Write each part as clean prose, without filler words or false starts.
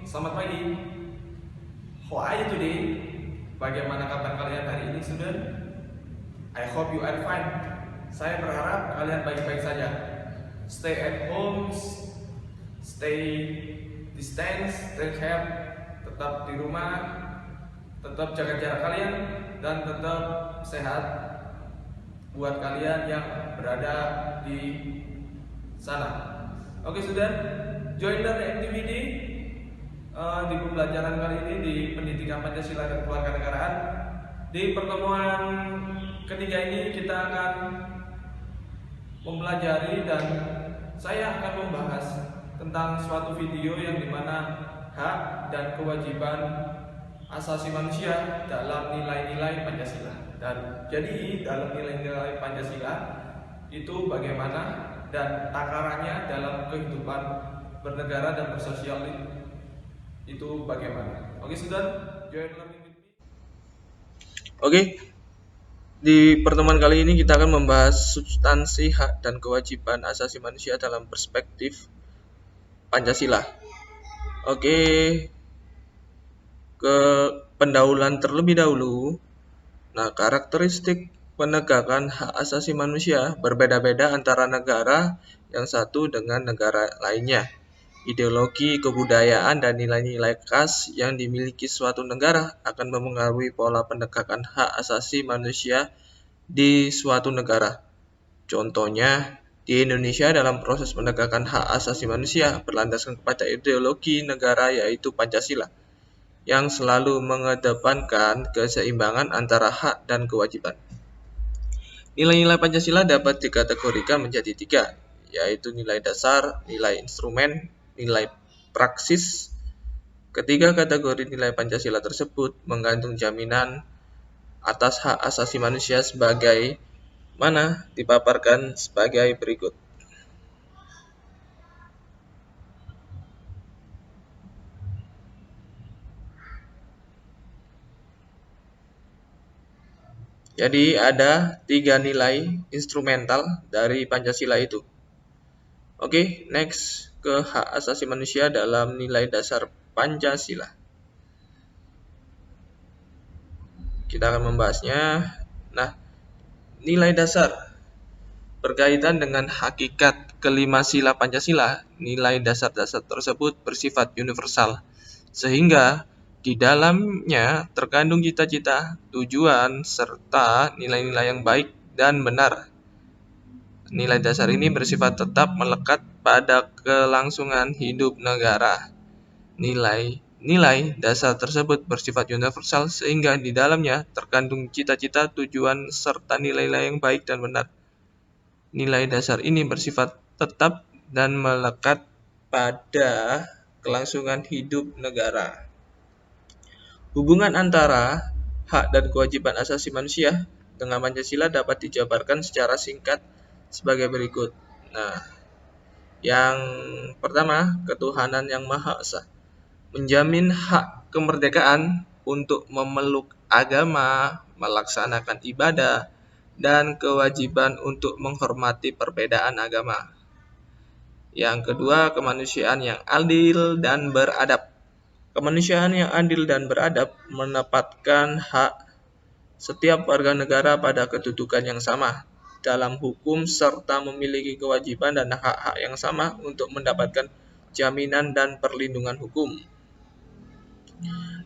selamat pagi. How are you today? Bagaimana kabar kalian hari ini, student? I hope you are fine. Saya berharap kalian baik-baik saja. Stay at home, stay distance, take care, tetap di rumah, tetap jaga jarak kalian, dan tetap sehat buat kalian yang berada di sana. Oke, student, join the activity di pembelajaran kali ini di Pendidikan Pancasila dan Kewarganegaraan. Di pertemuan ketiga ini kita akan mempelajari dan saya akan membahas tentang suatu video yang dimana hak dan kewajiban asasi manusia dalam nilai-nilai Pancasila. Dan jadi dalam nilai-nilai Pancasila itu bagaimana dan takarannya dalam kehidupan bernegara dan bersosial itu bagaimana. Oke, student, join learning with me. Oke, di pertemuan kali ini kita akan membahas substansi hak dan kewajiban asasi manusia dalam perspektif Pancasila. Oke, ke pendahuluan terlebih dahulu. Nah, karakteristik penegakan hak asasi manusia berbeda-beda antara negara yang satu dengan negara lainnya. Ideologi, kebudayaan, dan nilai-nilai khas yang dimiliki suatu negara akan mempengaruhi pola penegakan hak asasi manusia di suatu negara. Contohnya, di Indonesia dalam proses penegakan hak asasi manusia berlandaskan kepada ideologi negara yaitu Pancasila, yang selalu mengedepankan keseimbangan antara hak dan kewajiban. Nilai-nilai Pancasila dapat dikategorikan menjadi tiga, yaitu nilai dasar, nilai instrumen, nilai praksis. Ketiga kategori nilai Pancasila tersebut mengandung jaminan atas hak asasi manusia sebagai mana dipaparkan sebagai berikut. Jadi ada tiga nilai instrumental dari Pancasila itu. Oke, next ke hak asasi manusia dalam nilai dasar Pancasila. Kita akan membahasnya. Nah, nilai dasar berkaitan dengan hakikat kelima sila Pancasila. Nilai dasar-dasar tersebut bersifat universal, sehingga di dalamnya terkandung cita-cita, tujuan, serta nilai-nilai yang baik dan benar. Nilai dasar ini bersifat tetap melekat pada kelangsungan hidup negara. Nilai dasar tersebut bersifat universal sehingga di dalamnya terkandung cita-cita, tujuan, serta nilai-nilai yang baik dan benar. Nilai dasar ini bersifat tetap dan melekat pada kelangsungan hidup negara. Hubungan antara hak dan kewajiban asasi manusia dengan Pancasila dapat dijabarkan secara singkat sebagai berikut. Nah, yang pertama, ketuhanan yang Maha Esa menjamin hak kemerdekaan untuk memeluk agama, melaksanakan ibadah, dan kewajiban untuk menghormati perbedaan agama. Yang kedua, kemanusiaan yang adil dan beradab. Kemanusiaan yang adil dan beradab menempatkan hak setiap warga negara pada kedudukan yang sama dalam hukum serta memiliki kewajiban dan hak-hak yang sama untuk mendapatkan jaminan dan perlindungan hukum.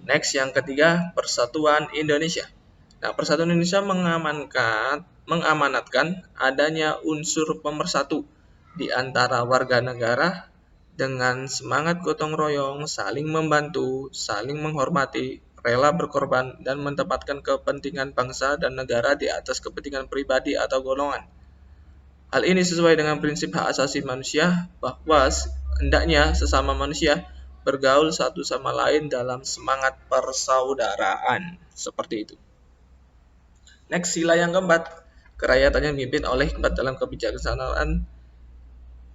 Next, yang ketiga, Persatuan Indonesia. Nah, Persatuan Indonesia mengamanatkan adanya unsur pemersatu di antara warga negara dengan semangat gotong royong, saling membantu, saling menghormati, rela berkorban, dan menempatkan kepentingan bangsa dan negara di atas kepentingan pribadi atau golongan. Hal ini sesuai dengan prinsip hak asasi manusia bahwa hendaknya sesama manusia bergaul satu sama lain dalam semangat persaudaraan. Seperti itu. Next, sila yang keempat, kerakyatan yang dipimpin oleh hikmat dalam kebijaksanaan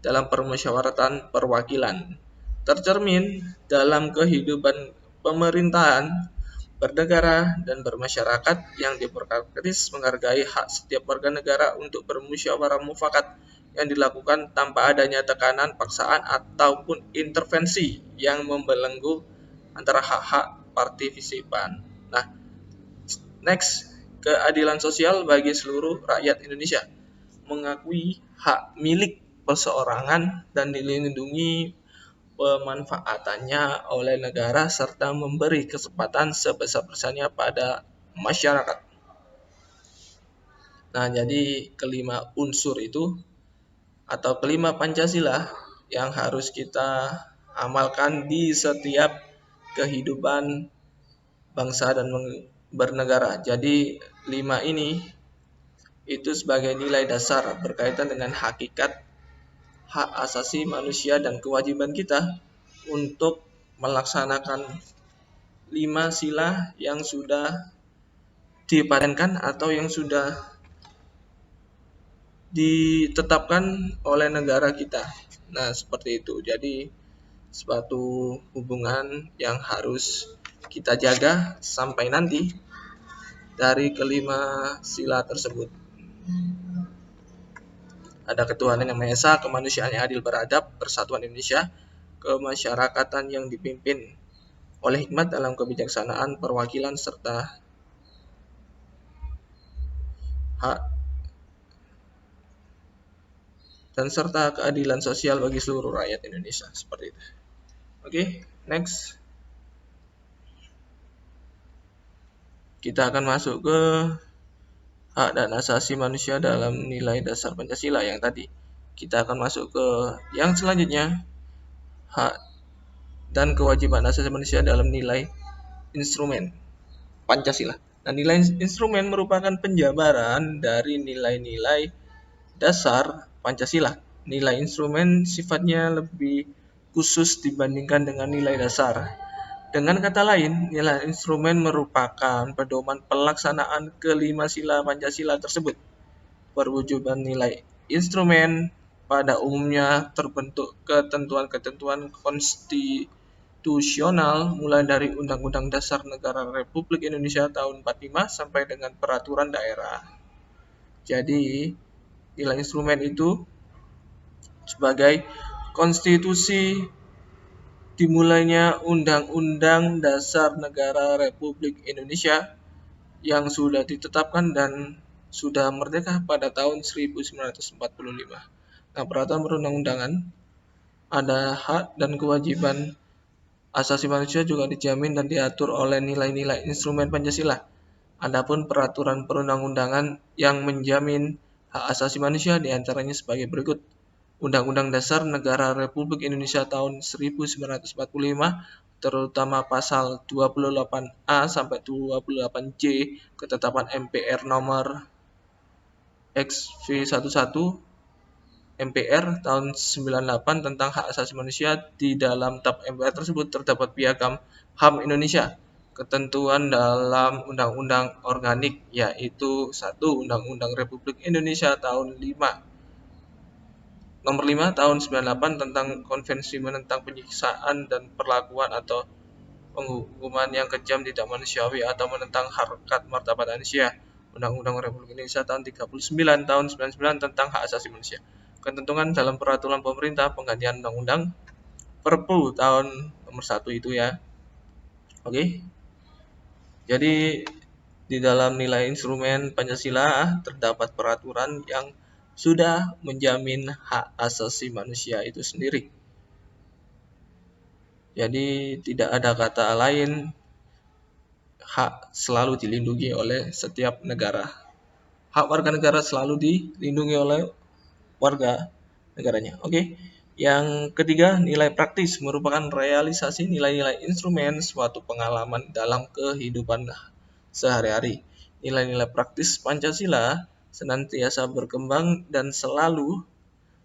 dalam permusyawaratan perwakilan, tercermin dalam kehidupan pemerintahan, bernegara, dan bermasyarakat yang diberkaris menghargai hak setiap warga negara untuk bermusyawarah mufakat yang dilakukan tanpa adanya tekanan, paksaan, ataupun intervensi yang membelenggu antara hak-hak partisipan. Nah, next, keadilan sosial bagi seluruh rakyat Indonesia. Mengakui hak milik perseorangan dan dilindungi pemanfaatannya oleh negara serta memberi kesempatan sebesar-besarnya pada masyarakat. Nah, jadi kelima unsur itu atau kelima Pancasila yang harus kita amalkan di setiap kehidupan bangsa dan bernegara. Jadi 5 ini itu sebagai nilai dasar berkaitan dengan hakikat hak asasi manusia dan kewajiban kita untuk melaksanakan 5 sila yang sudah dipatenkan atau yang sudah ditetapkan oleh negara kita. Nah, seperti itu. Jadi, suatu hubungan yang harus kita jaga sampai nanti dari kelima sila tersebut. Ada ketuhanan yang Maha Esa, kemanusiaan yang adil beradab, persatuan Indonesia, kemasyarakatan yang dipimpin oleh hikmat dalam kebijaksanaan, perwakilan serta hak dan serta keadilan sosial bagi seluruh rakyat Indonesia. Seperti itu. Oke, next. Kita akan masuk ke hak dan asasi manusia dalam nilai dasar Pancasila yang tadi. Kita akan masuk ke yang selanjutnya, hak dan kewajiban asasi manusia dalam nilai instrumen Pancasila. Nah, nilai instrumen merupakan penjabaran dari nilai-nilai dasar Pancasila. Nilai instrumen sifatnya lebih khusus dibandingkan dengan nilai dasar. Dengan kata lain, nilai instrumen merupakan pedoman pelaksanaan kelima sila Pancasila tersebut. Perwujudan nilai instrumen pada umumnya terbentuk ketentuan-ketentuan konstitusional mulai dari Undang-Undang Dasar Negara Republik Indonesia tahun 45 sampai dengan peraturan daerah. Jadi, nilai instrumen itu sebagai konstitusi dimulainya Undang-Undang Dasar Negara Republik Indonesia yang sudah ditetapkan dan sudah merdeka pada tahun 1945. Nah, peraturan perundang-undangan ada hak dan kewajiban asasi manusia juga dijamin dan diatur oleh nilai-nilai instrumen Pancasila. Adapun peraturan perundang-undangan yang menjamin hak asasi manusia diantaranya sebagai berikut. Undang-Undang Dasar Negara Republik Indonesia tahun 1945, terutama pasal 28A sampai 28J, ketetapan MPR nomor XV11 MPR tahun 98 tentang hak asasi manusia. Di dalam TAP MPR tersebut terdapat piagam HAM Indonesia, ketentuan dalam undang-undang organik, yaitu 1. Undang-Undang Republik Indonesia tahun 5 Nomor 5 tahun 98 tentang Konvensi menentang penyiksaan dan perlakuan atau penghukuman yang kejam, tidak manusiawi atau menentang harkat martabat manusia. Undang-Undang Republik Indonesia tahun 39 tahun 99 tentang hak asasi manusia. Ketentuan dalam peraturan pemerintah penggantian undang-undang Perpu tahun nomor 1 itu ya. Oke. Jadi di dalam nilai instrumen Pancasila terdapat peraturan yang sudah menjamin hak asasi manusia itu sendiri. Jadi tidak ada kata lain, hak selalu dilindungi oleh setiap negara. Hak warga negara selalu dilindungi oleh warga negaranya. Oke. Yang ketiga, nilai praktis merupakan realisasi nilai-nilai instrumen suatu pengalaman dalam kehidupan sehari-hari. Nilai-nilai praktis Pancasila senantiasa berkembang dan selalu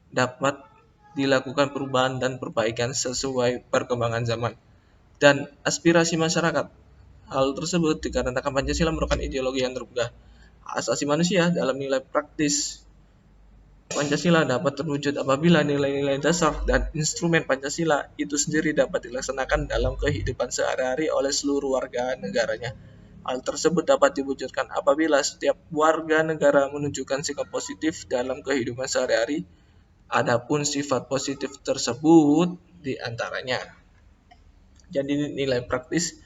dapat dilakukan perubahan dan perbaikan sesuai perkembangan zaman dan aspirasi masyarakat. Hal tersebut dikarenakan Pancasila merupakan ideologi yang terbuka. Hak asasi manusia dalam nilai praktis Pancasila dapat terwujud apabila nilai-nilai dasar dan instrumen Pancasila itu sendiri dapat dilaksanakan dalam kehidupan sehari-hari oleh seluruh warga negaranya. Hal tersebut dapat diwujudkan apabila setiap warga negara menunjukkan sikap positif dalam kehidupan sehari-hari Adapun sifat positif tersebut diantaranya. Jadi nilai praktis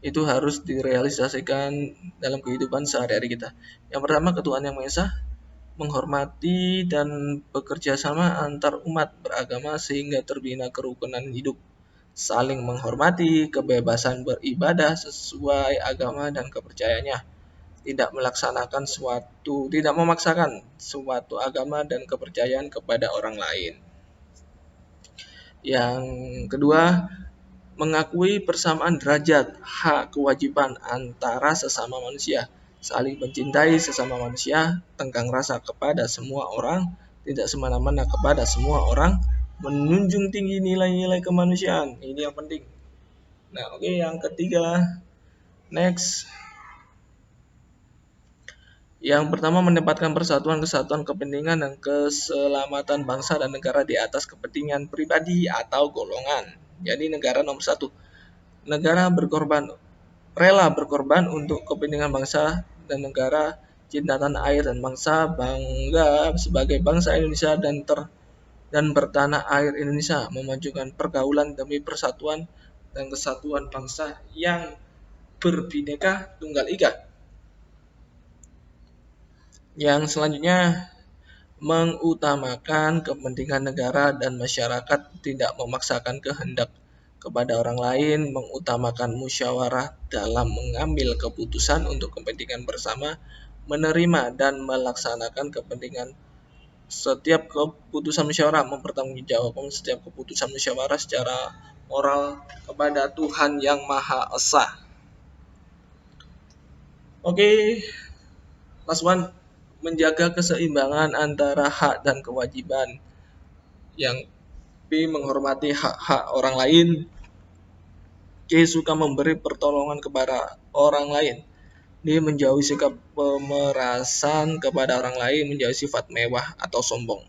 itu harus direalisasikan dalam kehidupan sehari-hari kita. Yang pertama, ketuhanan yang Maha Esa, menghormati dan bekerja sama antar umat beragama sehingga terbina kerukunan hidup, saling menghormati, kebebasan beribadah sesuai agama dan kepercayaannya, tidak memaksakan suatu agama dan kepercayaan kepada orang lain. Yang kedua, mengakui persamaan derajat, hak, kewajiban antara sesama manusia, saling mencintai sesama manusia, tenggang rasa kepada semua orang, tidak semena-mena kepada semua orang, menunjung tinggi nilai-nilai kemanusiaan. Ini yang penting. Nah, oke, yang ketiga, next. Yang pertama, menempatkan persatuan, kesatuan, kepentingan, dan keselamatan bangsa dan negara di atas kepentingan pribadi atau golongan. Jadi negara nomor satu. Negara rela berkorban untuk kepentingan bangsa dan negara, cinta tanah air dan bangsa, bangga sebagai bangsa Indonesia dan bertanah air Indonesia, memajukan pergaulan demi persatuan dan kesatuan bangsa yang berbineka tunggal ika. Yang selanjutnya, mengutamakan kepentingan negara dan masyarakat, tidak memaksakan kehendak kepada orang lain, mengutamakan musyawarah dalam mengambil keputusan untuk kepentingan bersama, menerima dan melaksanakan kepentingan setiap keputusan musyawarah, mempertanggungjawabkan setiap keputusan musyawarah secara moral kepada Tuhan Yang Maha Esa. Oke, last one, menjaga keseimbangan antara hak dan kewajiban. Yang B, menghormati hak-hak orang lain. C, suka memberi pertolongan kepada orang lain. D, menjauhi sikap pemerasan kepada orang lain, menjauhi sifat mewah atau sombong.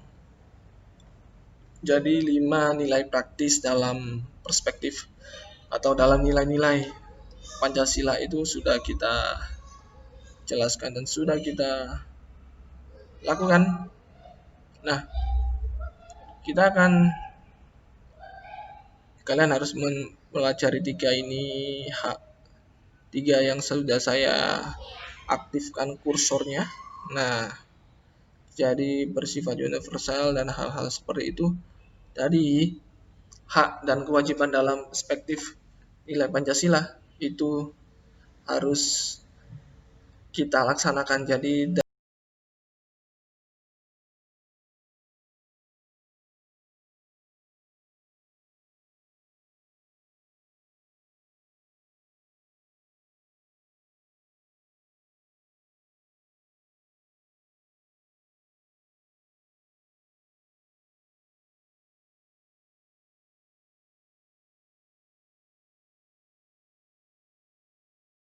Jadi 5 nilai praktis dalam perspektif atau dalam nilai-nilai Pancasila itu sudah kita jelaskan dan sudah kita lakukan. Nah, kalian harus mempelajari 3 ini, hak 3 yang sudah saya aktifkan kursornya. Nah, jadi bersifat universal dan hal-hal seperti itu. Tadi hak dan kewajiban dalam perspektif nilai Pancasila itu harus kita laksanakan. Jadi